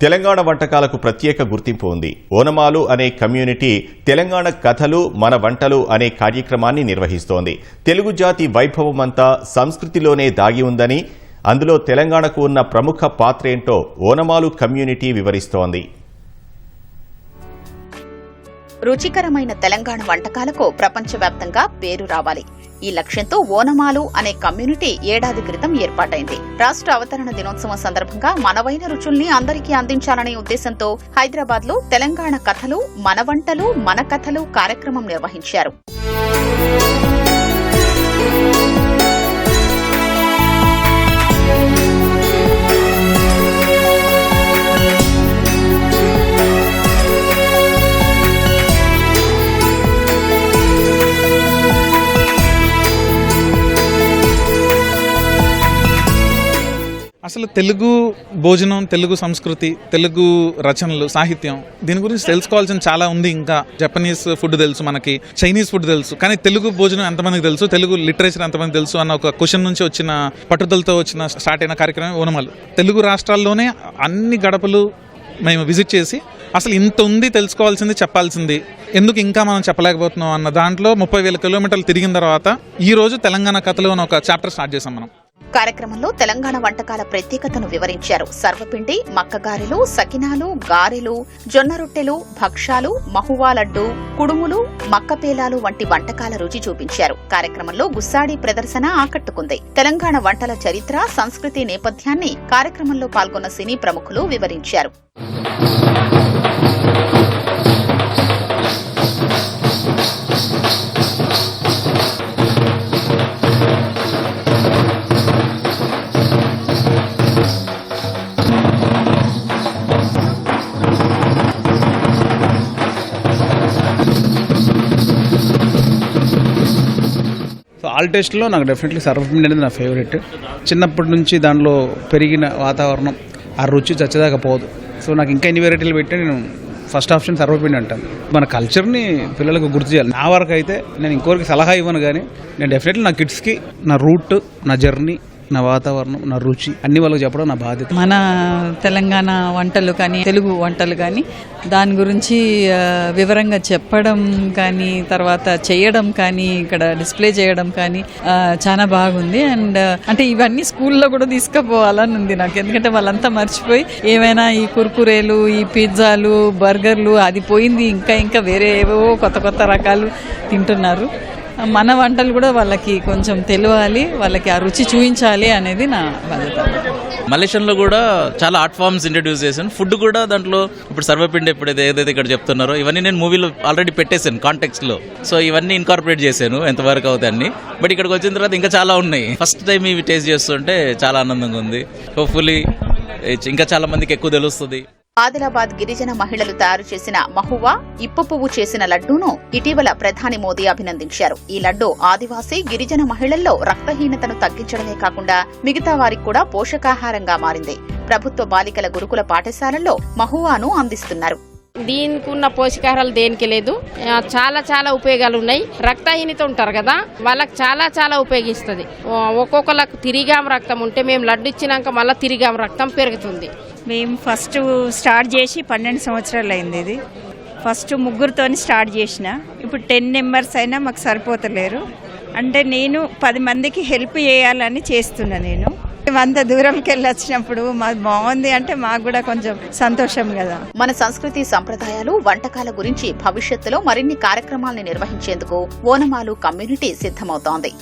తెలంగాణ వంటకాలకు ప్రత్యేక గుర్తింపు ఉంది. ఓనమాలు అనే కమ్యూనిటీ తెలంగాణ కథలు మన వంటలు అనే కార్యక్రమాన్ని నిర్వహిస్తోంది. తెలుగు జాతి వైభవమంతా సంస్కృతిలోనే దాగి ఉందని, అందులో తెలంగాణకు ఉన్న ప్రముఖ పాత్రేంటో ఓనమాలు కమ్యూనిటీ వివరిస్తోంది. రుచికరమైన తెలంగాణ వంటకాలకు ప్రపంచవ్యాప్తంగా పేరు రావాలి. ఈ లక్ష్యంతో ఓనమాలు అనే కమ్యూనిటీ ఏడాది క్రితం ఏర్పాటైంది. రాష్ట్ర అవతరణ దినోత్సవం సందర్భంగా మనవైన రుచుల్ని అందరికీ అందించాలనే ఉద్దేశంతో హైదరాబాద్ లో తెలంగాణ కథలు మన వంటలు మన కథలు కార్యక్రమం నిర్వహించారు. అసలు తెలుగు భోజనం, తెలుగు సంస్కృతి, తెలుగు రచనలు, సాహిత్యం, దీని గురించి తెలుసుకోవాల్సిన చాలా ఉంది. ఇంకా జపనీస్ ఫుడ్ తెలుసు, మనకి చైనీస్ ఫుడ్ తెలుసు, కానీ తెలుగు భోజనం ఎంతమందికి తెలుసు, తెలుగు లిటరేచర్ ఎంతమంది తెలుసు అన్న ఒక క్వశ్చన్ నుంచి వచ్చిన పట్టుదలతో స్టార్ట్ అయిన కార్యక్రమం ఓనమాలు. తెలుగు రాష్ట్రాల్లోనే అన్ని గడపలు మేము విజిట్ చేసి అసలు ఇంత ఉంది తెలుసుకోవాల్సింది, చెప్పాల్సింది, ఎందుకు ఇంకా మనం చెప్పలేకపోతున్నాం అన్న దాంట్లో 30,000 కిలోమీటర్లు తిరిగిన తర్వాత ఈ రోజు తెలంగాణ కథలు అని ఒక చాప్టర్ స్టార్ట్ చేసాం మనం. కార్యక్రమంలో తెలంగాణ వంటకాల ప్రత్యేకతను వివరించారు. సర్వపిండి, మక్కగారెలు, సకినాలు, గారెలు, జొన్న రొట్టెలు, భక్షాలు, మహువా లడ్డు, కుడుములు, మక్కపేలాలు వంటి వంటకాల రుచి చూపించారు. కార్యక్రమంలో గుస్సాడి ప్రదర్శన ఆకట్టుకుంది. తెలంగాణ వంటల చరిత్ర, సంస్కృతి నేపథ్యాన్ని కార్యక్రమంలో పాల్గొన్న సినీ ప్రముఖులు వివరించారు. ఆల్ టేస్ట్లో నాకు డెఫినెట్లీ సర్వపిండి అనేది నా ఫేవరెట్. చిన్నప్పటి నుంచి దానిలో పెరిగిన వాతావరణం, ఆ రుచి చచ్చేదాకా పోదు. సో నాకు ఇంకా ఎన్ని వెరైటీలు పెట్టి నేను ఫస్ట్ ఆప్షన్ సర్వపిండి అంటాను. మన కల్చర్ని పిల్లలకు గుర్తు చేయాలి. నా వరకు అయితే నేను ఇంకోరికి సలహా ఇవ్వను, కానీ నేను డెఫినెట్లీ నా కిడ్స్కి నా రూట్, నా జర్నీ, నా వాతావరణం, నా రుచి అన్ని వాళ్ళకి చెప్పడం నా బాధ్యత. మన తెలంగాణ వంటలు కానీ, తెలుగు వంటలు కానీ, దాని గురించి వివరంగా చెప్పడం కానీ, తర్వాత చేయడం కానీ, ఇక్కడ డిస్ప్లే చేయడం కానీ చాలా బాగుంది. అండ్ అంటే ఇవన్నీ స్కూల్లో కూడా తీసుకుపోవాలని ఉంది నాకు. ఎందుకంటే వాళ్ళంతా మర్చిపోయి ఏమైనా ఈ కుర్కురేలు, ఈ పిజ్జాలు, బర్గర్లు అది పోయింది, ఇంకా వేరే ఏవో కొత్త రకాలు తింటున్నారు. మన వంటలు కూడా వాళ్ళకి కొంచెం తెలియాలి, వాళ్ళకి ఆ రుచి చూపించాలి అనేది నా బాధ్యత. మలేషియాలో కూడా చాలా ఆర్ట్ ఫామ్స్ ఇంట్రడ్యూస్ చేశాను. ఫుడ్ కూడా దాంట్లో ఇప్పుడు సర్వపిండి ఎప్పుడైతే ఏదైతే ఇక్కడ చెప్తున్నారో ఇవన్నీ నేను మూవీలో ఆల్రెడీ పెట్టేశాను కాంటెక్స్ట్లో. సో ఇవన్నీ ఇన్కార్పొరేట్ చేశాను ఎంతవరకు అవుతాయి అన్ని. బట్ ఇక్కడికి వచ్చిన తర్వాత ఇంకా చాలా ఉన్నాయి. ఫస్ట్ టైం ఇవి టేస్ట్ చేస్తుంటే చాలా ఆనందంగా ఉంది. హోప్ఫుల్లీ ఇంకా చాలా మందికి ఎక్కువ తెలుస్తుంది. ఆదిలాబాద్ గిరిజన మహిళలు తయారు చేసిన మహువా, ఇప్ప పువ్వు చేసిన లడ్డూను ఇటీవల ప్రధాని మోదీ అభినందించారు. ఈ లడ్డూ ఆదివాసీ గిరిజన మహిళల్లో రక్తహీనతను తగ్గించడమే కాకుండా మిగతా వారికి కూడా పోషకాహారంగా మారింది. ప్రభుత్వ బాలికల గురుకుల పాఠశాలల్లో మహువాను అందిస్తున్నారు. దీనికి ఉన్న పోషకాహారాలు దేనికి లేదు. చాలా ఉపయోగాలు ఉన్నాయి. రక్తహీనత ఉంటారు కదా, వాళ్ళకి చాలా ఉపయోగిస్తుంది. ఒక్కొక్కరికి తిరిగాం రక్తం ఉంటే మేము లడ్డు ఇచ్చినాక మళ్ళీ తిరిగాం రక్తం పెరుగుతుంది. మేము ఫస్ట్ స్టార్ట్ చేసి 12 సంవత్సరాలు అయింది. ఇది ఫస్ట్ ముగ్గురితో స్టార్ట్ చేసిన. ఇప్పుడు 10 మెంబర్స్ అయినా మాకు సరిపోతలేరు. అంటే నేను 10 మందికి హెల్ప్ చేయాలని చేస్తున్నా. నేను అంత దూరంకి వెళ్ళి వచ్చినప్పుడు మాకు బాగుంది అంటే మాకు కూడా కొంచెం సంతోషం కదా. మన సంస్కృతి, సంప్రదాయాలు, వంటకాల గురించి భవిష్యత్తులో మరిన్ని కార్యక్రమాలను నిర్వహించేందుకు ఓనమాలు కమ్యూనిటీ సిద్ధమవుతోంది.